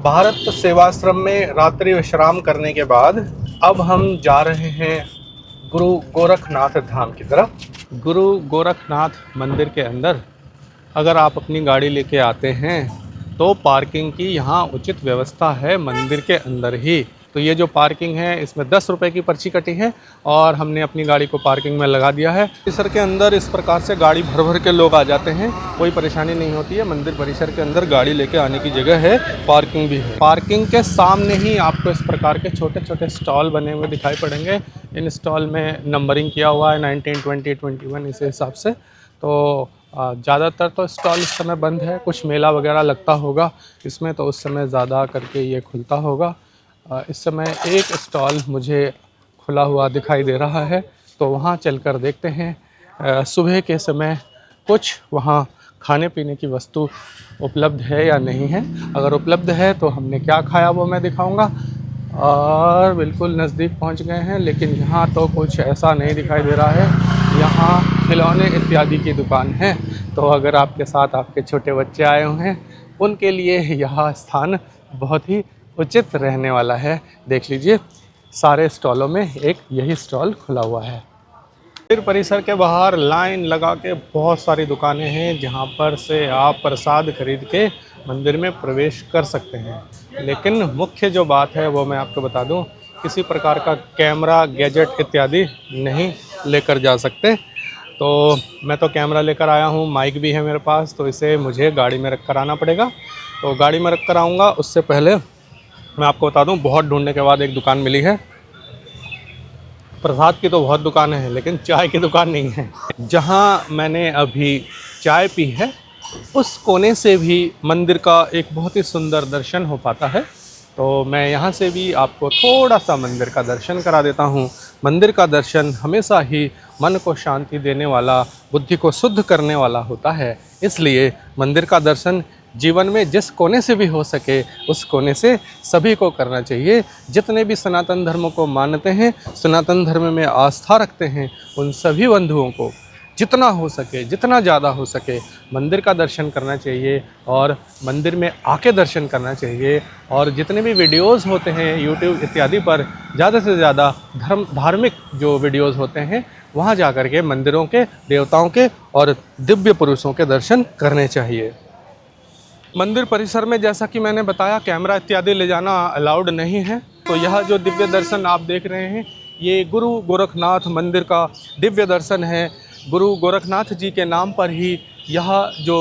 भारत सेवाश्रम में रात्रि विश्राम करने के बाद अब हम जा रहे हैं गुरु गोरखनाथ धाम की तरफ। गुरु गोरखनाथ मंदिर के अंदर अगर आप अपनी गाड़ी लेके आते हैं तो पार्किंग की यहाँ उचित व्यवस्था है मंदिर के अंदर ही। तो ये जो पार्किंग है इसमें 10 रुपये की पर्ची कटी है और हमने अपनी गाड़ी को पार्किंग में लगा दिया है। परिसर के अंदर इस प्रकार से गाड़ी भर भर के लोग आ जाते हैं, कोई परेशानी नहीं होती है। मंदिर परिसर के अंदर गाड़ी लेके आने की जगह है, पार्किंग भी है। पार्किंग के सामने ही आपको इस प्रकार के छोटे छोटे स्टॉल बने हुए दिखाई पड़ेंगे। इन स्टॉल में नंबरिंग किया हुआ है 19, 20, 21 इस हिसाब से। तो ज़्यादातर तो स्टॉल इस समय बंद है, कुछ मेला वगैरह लगता होगा इसमें, तो उस समय ज़्यादा करके ये खुलता होगा। इस समय एक स्टॉल मुझे खुला हुआ दिखाई दे रहा है, तो वहाँ चलकर देखते हैं सुबह के समय कुछ वहाँ खाने पीने की वस्तु उपलब्ध है या नहीं है। अगर उपलब्ध है तो हमने क्या खाया वो मैं दिखाऊंगा। और बिल्कुल नज़दीक पहुँच गए हैं, लेकिन यहाँ तो कुछ ऐसा नहीं दिखाई दे रहा है। यहाँ खिलौने इत्यादि की दुकान है, तो अगर आपके साथ आपके छोटे बच्चे आए हुए हैं उनके लिए यह स्थान बहुत ही उचित रहने वाला है। देख लीजिए सारे स्टॉलों में एक यही स्टॉल खुला हुआ है। मंदिर परिसर के बाहर लाइन लगा के बहुत सारी दुकानें हैं जहां पर से आप प्रसाद खरीद के मंदिर में प्रवेश कर सकते हैं। लेकिन मुख्य जो बात है वो मैं आपको बता दूं, किसी प्रकार का कैमरा गैजेट इत्यादि नहीं लेकर जा सकते। तो मैं तो कैमरा लेकर आया हूं, माइक भी है मेरे पास, तो इसे मुझे गाड़ी में रख कर आना पड़ेगा। तो गाड़ी में रख कर आऊँगा, उससे पहले मैं आपको बता दूं बहुत ढूंढने के बाद एक दुकान मिली है। प्रसाद की तो बहुत दुकानें हैं लेकिन चाय की दुकान नहीं है। जहाँ मैंने अभी चाय पी है उस कोने से भी मंदिर का एक बहुत ही सुंदर दर्शन हो पाता है। तो मैं यहाँ से भी आपको थोड़ा सा मंदिर का दर्शन करा देता हूँ। मंदिर का दर्शन हमेशा ही मन को शांति देने वाला, बुद्धि को शुद्ध करने वाला होता है। इसलिए मंदिर का दर्शन जीवन में जिस कोने से भी हो सके उस कोने से सभी को करना चाहिए। जितने भी सनातन धर्म को मानते हैं, सनातन धर्म में आस्था रखते हैं, उन सभी बंधुओं को जितना हो सके, जितना ज़्यादा हो सके मंदिर का दर्शन करना चाहिए और मंदिर में आके दर्शन करना चाहिए। और जितने भी वीडियोज़ होते हैं यूट्यूब इत्यादि पर, ज़्यादा से ज़्यादा धार्मिक जो वीडियोज़ होते हैं वहाँ जा कर के मंदिरों के, देवताओं के और दिव्य पुरुषों के दर्शन करने चाहिए। मंदिर परिसर में जैसा कि मैंने बताया कैमरा इत्यादि ले जाना अलाउड नहीं है। तो यह जो दिव्य दर्शन आप देख रहे हैं ये गुरु गोरखनाथ मंदिर का दिव्य दर्शन है। गुरु गोरखनाथ जी के नाम पर ही यह जो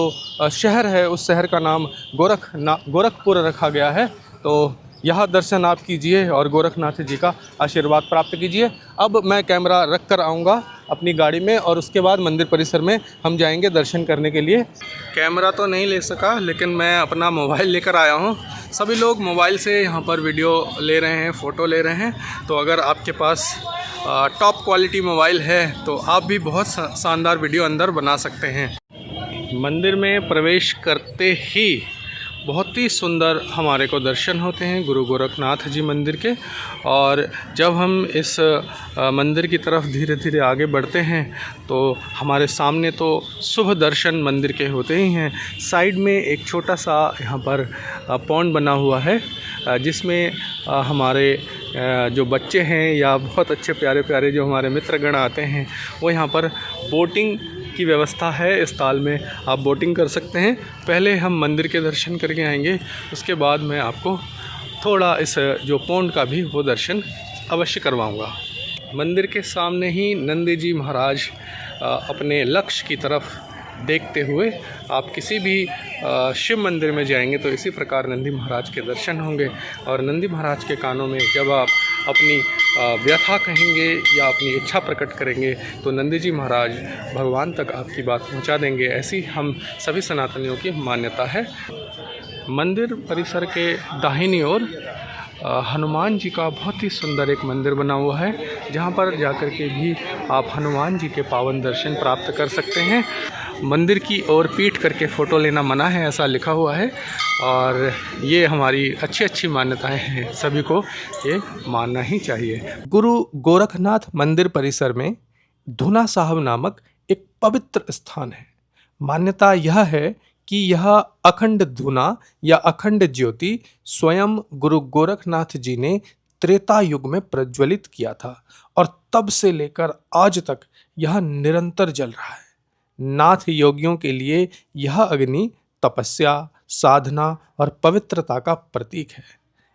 शहर है उस शहर का नाम गोरखपुर रखा गया है। तो यह दर्शन आप कीजिए और गोरखनाथ जी का आशीर्वाद प्राप्त कीजिए। अब मैं कैमरा रख कर आऊँगा अपनी गाड़ी में और उसके बाद मंदिर परिसर में हम जाएंगे दर्शन करने के लिए। कैमरा तो नहीं ले सका लेकिन मैं अपना मोबाइल लेकर आया हूँ। सभी लोग मोबाइल से यहाँ पर वीडियो ले रहे हैं, फ़ोटो ले रहे हैं। तो अगर आपके पास टॉप क्वालिटी मोबाइल है तो आप भी बहुत शानदार वीडियो अंदर बना सकते हैं। मंदिर में प्रवेश करते ही बहुत ही सुंदर हमारे को दर्शन होते हैं गुरु गोरखनाथ जी मंदिर के। और जब हम इस मंदिर की तरफ धीरे धीरे आगे बढ़ते हैं तो हमारे सामने तो शुभ दर्शन मंदिर के होते ही हैं। साइड में एक छोटा सा यहाँ पर पॉन्ड बना हुआ है जिसमें हमारे जो बच्चे हैं या बहुत अच्छे प्यारे प्यारे जो हमारे मित्रगण आते हैं वो यहाँ पर बोटिंग की व्यवस्था है। इस ताल में आप बोटिंग कर सकते हैं। पहले हम मंदिर के दर्शन करके आएंगे, उसके बाद मैं आपको थोड़ा इस जो पौंड का भी वो दर्शन अवश्य करवाऊंगा। मंदिर के सामने ही नंदी जी महाराज अपने लक्ष्य की तरफ देखते हुए आप किसी भी शिव मंदिर में जाएंगे तो इसी प्रकार नंदी महाराज के दर्शन होंगे। और नंदी महाराज के कानों में जब आप अपनी व्यथा कहेंगे या अपनी इच्छा प्रकट करेंगे तो नंदी जी महाराज भगवान तक आपकी बात पहुंचा देंगे। ऐसी हम सभी सनातनियों की मान्यता है। मंदिर परिसर के दाहिनी ओर हनुमान जी का बहुत ही सुंदर एक मंदिर बना हुआ है जहां पर जाकर के भी आप हनुमान जी के पावन दर्शन प्राप्त कर सकते हैं। मंदिर की ओर पीठ करके फ़ोटो लेना मना है ऐसा लिखा हुआ है और ये हमारी अच्छी मान्यताएं हैं, सभी को ये मानना ही चाहिए। गुरु गोरखनाथ मंदिर परिसर में धुना साहब नामक एक पवित्र स्थान है। मान्यता यह है कि यह अखंड धुना या अखंड ज्योति स्वयं गुरु गोरखनाथ जी ने त्रेता युग में प्रज्वलित किया था और तब से लेकर आज तक यह निरंतर जल रहा है। नाथ योगियों के लिए यह अग्नि तपस्या, साधना और पवित्रता का प्रतीक है।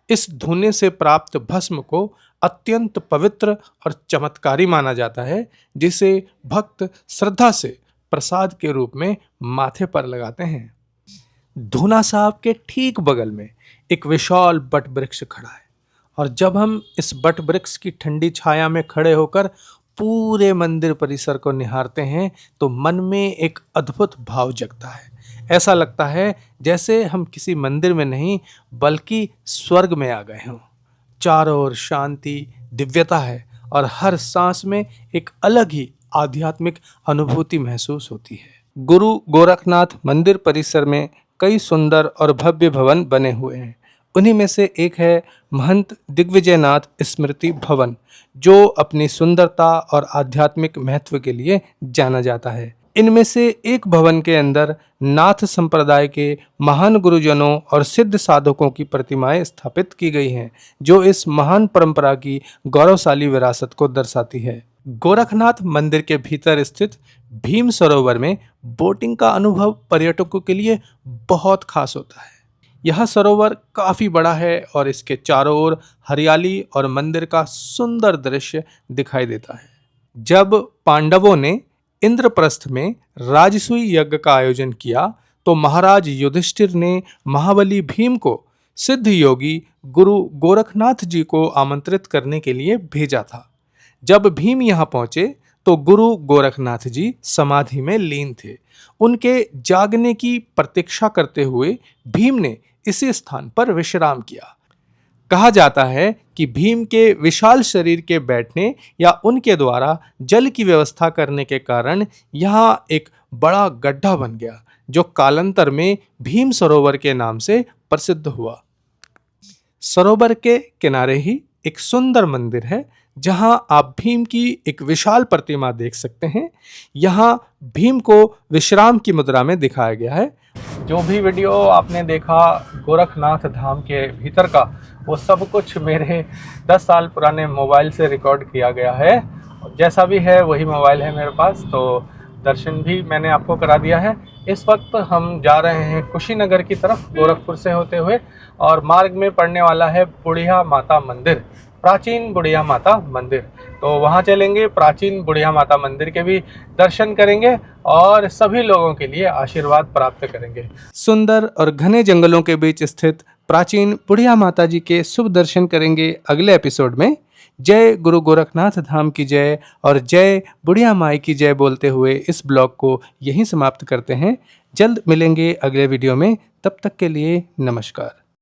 इस धुने से प्राप्त भस्म को अत्यंत पवित्र और चमत्कारी माना जाता है, जिसे भक्त श्रद्धा से प्रसाद के रूप में माथे पर लगाते हैं। धूना साहब के ठीक बगल में एक विशाल बट वृक्ष खड़ा है और जब हम इस बट वृक्ष की ठंडी छाया में खड़े होकर पूरे मंदिर परिसर को निहारते हैं तो मन में एक अद्भुत भाव जगता है। ऐसा लगता है जैसे हम किसी मंदिर में नहीं बल्कि स्वर्ग में आ गए हों। चारों ओर शांति, दिव्यता है और हर सांस में एक अलग ही आध्यात्मिक अनुभूति महसूस होती है। गुरु गोरखनाथ मंदिर परिसर में कई सुंदर और भव्य भवन बने हुए हैं। उन्हीं में से एक है महंत दिग्विजयनाथ स्मृति भवन, जो अपनी सुंदरता और आध्यात्मिक महत्व के लिए जाना जाता है। इनमें से एक भवन के अंदर नाथ संप्रदाय के महान गुरुजनों और सिद्ध साधकों की प्रतिमाएं स्थापित की गई हैं, जो इस महान परंपरा की गौरवशाली विरासत को दर्शाती है। गोरखनाथ मंदिर के भीतर स्थित भीम सरोवर में बोटिंग का अनुभव पर्यटकों के लिए बहुत खास होता है। यह सरोवर काफ़ी बड़ा है और इसके चारों ओर हरियाली और मंदिर का सुंदर दृश्य दिखाई देता है। जब पांडवों ने इंद्रप्रस्थ में राजसूय यज्ञ का आयोजन किया तो महाराज युधिष्ठिर ने महाबली भीम को सिद्ध योगी गुरु गोरखनाथ जी को आमंत्रित करने के लिए भेजा था। जब भीम यहाँ पहुंचे तो गुरु गोरखनाथ जी समाधि में लीन थे। उनके जागने की प्रतीक्षा करते हुए भीम ने इसी स्थान पर विश्राम किया। कहा जाता है कि भीम के विशाल शरीर के बैठने या उनके द्वारा जल की व्यवस्था करने के कारण यहाँ एक बड़ा गड्ढा बन गया, जो कालांतर में भीम सरोवर के नाम से प्रसिद्ध हुआ। सरोवर के किनारे ही एक सुंदर मंदिर है, जहां आप भीम की एक विशाल प्रतिमा देख सकते हैं। यहाँ भीम को विश्राम की मुद्रा में दिखाया गया है। जो भी वीडियो आपने देखा गोरखनाथ धाम के भीतर का, वो सब कुछ मेरे 10 साल पुराने मोबाइल से रिकॉर्ड किया गया है। जैसा भी है वही मोबाइल है मेरे पास, तो दर्शन भी मैंने आपको करा दिया है। इस वक्त हम जा रहे हैं कुशीनगर की तरफ गोरखपुर से होते हुए, और मार्ग में पड़ने वाला है बुढ़िया माता मंदिर, प्राचीन बुढ़िया माता मंदिर। तो वहाँ चलेंगे, प्राचीन बुढ़िया माता मंदिर के भी दर्शन करेंगे और सभी लोगों के लिए आशीर्वाद प्राप्त करेंगे। सुंदर और घने जंगलों के बीच स्थित प्राचीन बुढ़िया माता जी के शुभ दर्शन करेंगे अगले एपिसोड में। जय गुरु गोरखनाथ धाम की जय और जय बुढ़िया माई की जय बोलते हुए इस ब्लॉग को यहीं समाप्त करते हैं। जल्द मिलेंगे अगले वीडियो में, तब तक के लिए नमस्कार।